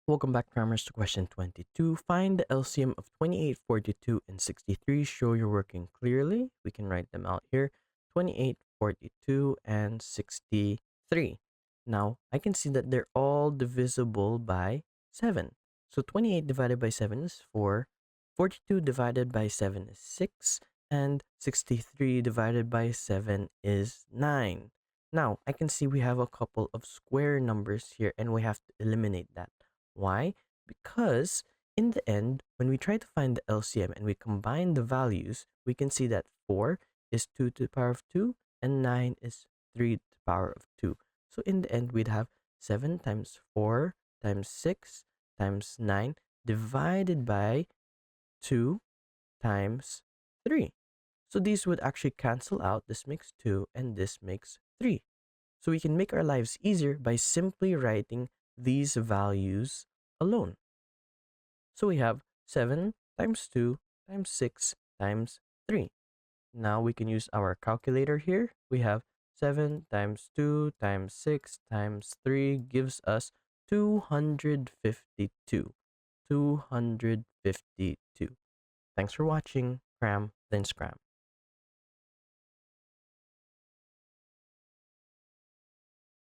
Welcome back, Crammers, to question 22. Find the LCM of 28, 42, and 63. Show you're working clearly. We can write them out here. 28, 42, and 63. Now, I can see that they're all divisible by 7. So 28 divided by 7 is 4. 42 divided by 7 is 6. And 63 divided by 7 is 9. Now, I can see we have a couple of square numbers here and we have to eliminate that. Why? Because in the end, when we try to find the LCM and we combine the values, we can see that 4 is 2 to the power of 2 and 9 is 3 to the power of 2. So in the end, we'd have 7 times 4 times 6 times 9 divided by 2 times 3. So these would actually cancel out. This makes 2 and this makes 3. So we can make our lives easier by simply writing these values alone. So we have 7 times 2 times 6 times 3. Now we can use our calculator here. We have 7 times 2 times 6 times 3 gives us 252. 252. Thanks for watching. Cram, then scram.